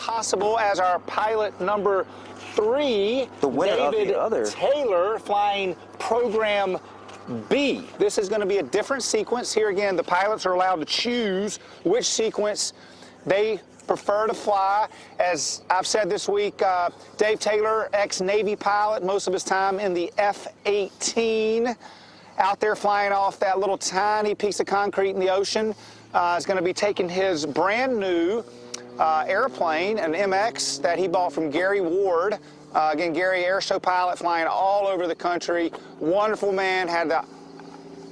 possible as our pilot number 3, the winner David of the other. Taylor, flying program B. This is going to be a different sequence. Here again, the pilots are allowed to choose which sequence they prefer to fly. As I've said this week, Dave Taylor, ex-Navy pilot, most of his time in the F-18, out there flying off that little tiny piece of concrete in the ocean, is going to be taking his brand new airplane, an MX that he bought from Gary Ward. Again, Gary, air show pilot, flying all over the country. Wonderful man. Had the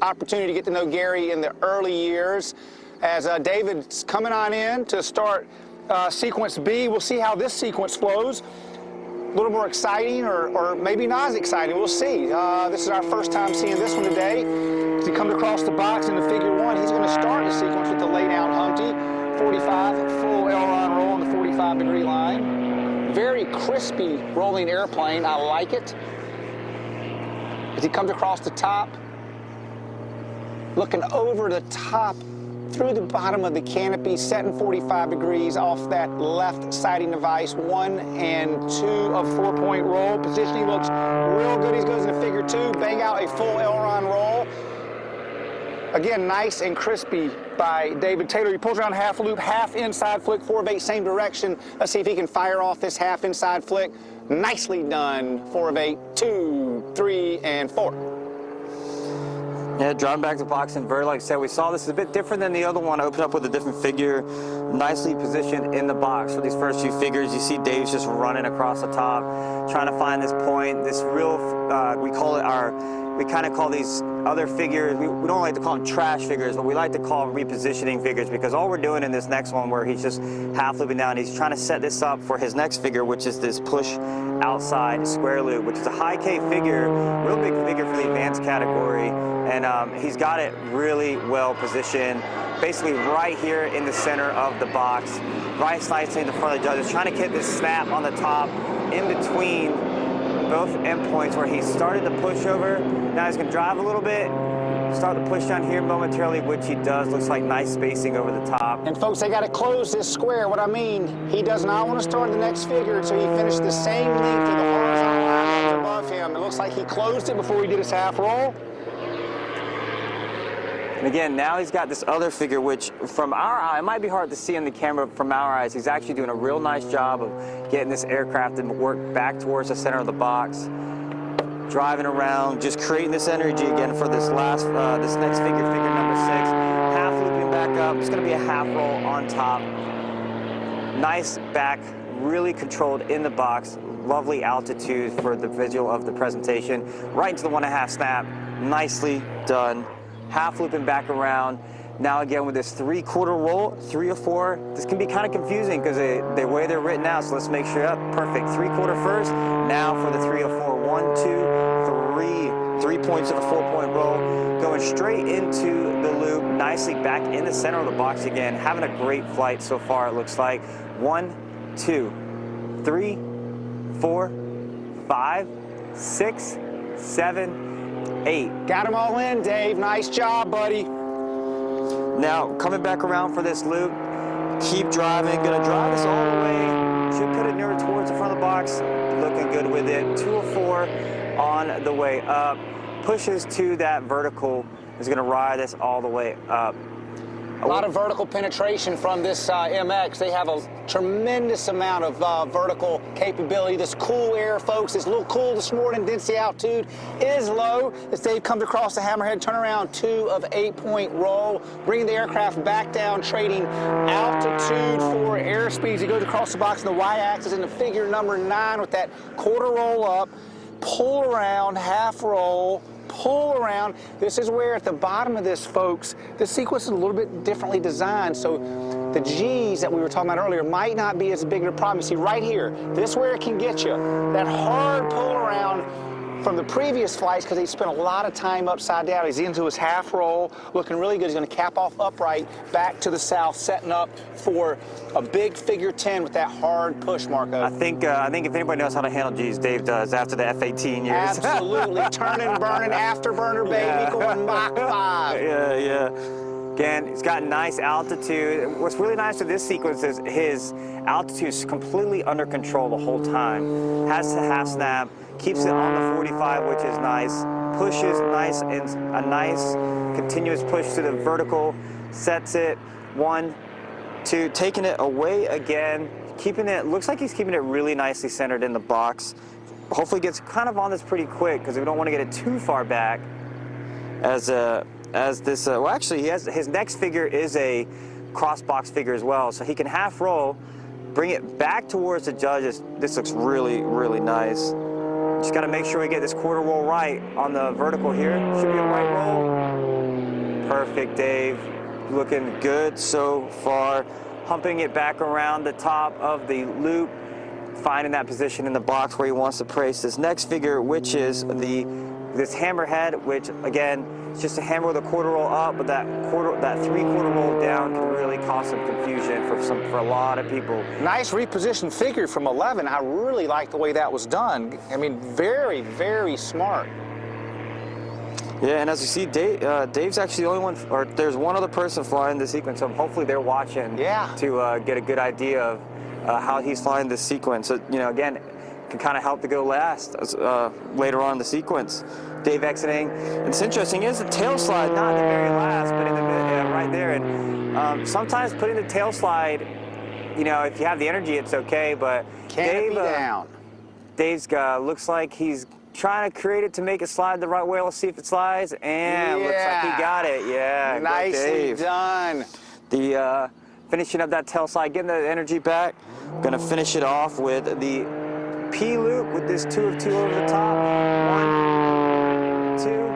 opportunity to get to know Gary in the early years. As David's coming on in to start sequence B, we'll see how this sequence flows. A little more exciting or maybe not as exciting. We'll see. This is our first time seeing this one today. As he comes across the box in the figure 1, he's going to start the sequence with the lay down Humpty. 45, full aileron roll on the 45-degree line. Very crispy rolling airplane. I like it. As he comes across the top, looking over the top through the bottom of the canopy, setting 45 degrees off that left siding device. 1 and 2 of 4-point roll. Positioning looks real good. He goes into figure 2, bang out a full aileron roll. Again, nice and crispy by David Taylor. He pulls around half loop, half inside flick, 4 of 8, same direction. Let's see if he can fire off this half inside flick. Nicely done. 4 of 8, 2, 3, and 4. Yeah, driving back to the box inverted, like I said, we saw this is a bit different than the other one. Opened up with a different figure, nicely positioned in the box for these first few figures. You see Dave's just running across the top, trying to find this point, this real, we kind of call these other figures, we don't like to call them trash figures, but we like to call them repositioning figures, because all we're doing in this next one where he's just half looping down, he's trying to set this up for his next figure, which is this push outside square loop, which is a high K figure, real big figure for the advanced category. And he's got it really well positioned, basically right here in the center of the box, right slightly in the front of the judges, trying to get this snap on the top in between both endpoints where he started the pushover. Now he's going to drive a little bit, start the push down here momentarily, which he does. Looks like nice spacing over the top. And folks, they got to close this square. What I mean, he does not want to start the next figure until he finished the same length of the horizontal line that's above him. It looks like he closed it before he did his half roll. And again, now he's got this other figure, which from our eye, it might be hard to see in the camera, but from our eyes, he's actually doing a real nice job of getting this aircraft to work back towards the center of the box, driving around, just creating this energy again for this last, this next figure, figure number 6, half looping back up. It's going to be a half roll on top. Nice back, really controlled in the box. Lovely altitude for the visual of the presentation. Right into the 1.5 snap. Nicely done. Half looping back around. Now again with this 3/4 roll, 3 or 4. This can be kind of confusing because the way they're written out, so let's make sure, perfect. 3/4 first, now for the 3 or 4. 1, 2, 3. 3 points of a 4-point roll. Going straight into the loop, nicely back in the center of the box again. Having a great flight so far, it looks like. 1, 2, 3, 4, 5, 6, 7, 8. Got them all in, Dave. Nice job, buddy. Now, coming back around for this loop, keep driving. Gonna drive this all the way. Should put it nearer towards the front of the box. Looking good with it. 2 or 4 on the way up. Pushes to that vertical. Is gonna ride this all the way up. A lot of vertical penetration from this MX. They have a tremendous amount of vertical capability. This cool air, folks, is a little cool this morning. Density altitude is low. As Dave comes across the hammerhead, turn around, 2 of 8-point roll, bringing the aircraft back down, trading altitude for airspeed. As he goes across the box in the y-axis into figure number 9 with that 1/4 roll up, pull around, half roll, pull around. This is where at the bottom of this, folks, this sequence is a little bit differently designed. So the G's that we were talking about earlier might not be as big of a problem. You see right here, this is where it can get you. That hard pull around from the previous flights, because he spent a lot of time upside down. He's into his half roll, looking really good. He's going to cap off upright, back to the south, setting up for a big figure 10 with that hard push, Marco. I think if anybody knows how to handle G's, Dave does after the F-18 years. Absolutely. Turning, burning, afterburner, baby, going Mach 5. Yeah. Again, he's got nice altitude. What's really nice with this sequence is his altitude is completely under control the whole time. Has the half snap, keeps it on the 45, which is nice. Pushes nice and a nice continuous push to the vertical. Sets it 1, 2, taking it away again. Keeping it, looks like he's keeping it really nicely centered in the box. Hopefully gets kind of on this pretty quick because we don't want to get it too far back as this, well actually he has, his next figure is a cross box figure as well. So he can half roll, bring it back towards the judges. This looks really, really nice. Just got to make sure we get this quarter roll right on the vertical here. Should be a right roll. Perfect, Dave. Looking good so far. Humping it back around the top of the loop, finding that position in the box where he wants to place this next figure, which is this hammerhead, which again, it's just a hammer with a quarter roll up, but that 3/4 roll down can really cause some confusion for a lot of people. Nice repositioned figure from 11. I really like the way that was done. I mean, very, very smart. Yeah, and as you see, Dave's actually the only one, or there's one other person flying the sequence, so hopefully they're watching to get a good idea of how he's flying this sequence. So, you know, again, can kind of help to go last later on in the sequence. Dave exiting. And it's interesting is the tail slide, not the very last, but in the right there. And sometimes putting the tail slide, you know, if you have the energy, it's okay, but Can't be down. Dave's looks like he's trying to create it to make it slide the right way. Let's see if it slides, and looks like he got it. Yeah, nicely done. The finishing up that tail slide, getting the energy back. Gonna finish it off with the P loop with this 2 of 2 over the top. 1, 2.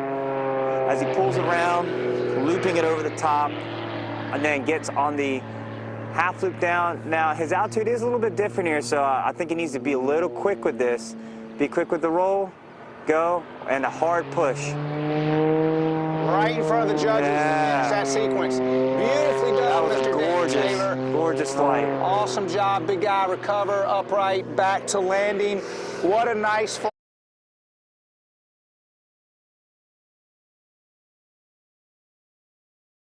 As he pulls around, looping it over the top, and then gets on the half loop down. Now his altitude is a little bit different here, so I think he needs to be a little quick with this. Be quick with the roll. Go, and a hard push. Right in front of the judges to finish that sequence. Beautifully done, Mr. Gorgeous, Dave Taylor. gorgeous flight. Awesome job, big guy, recover, upright, back to landing. What a nice flight.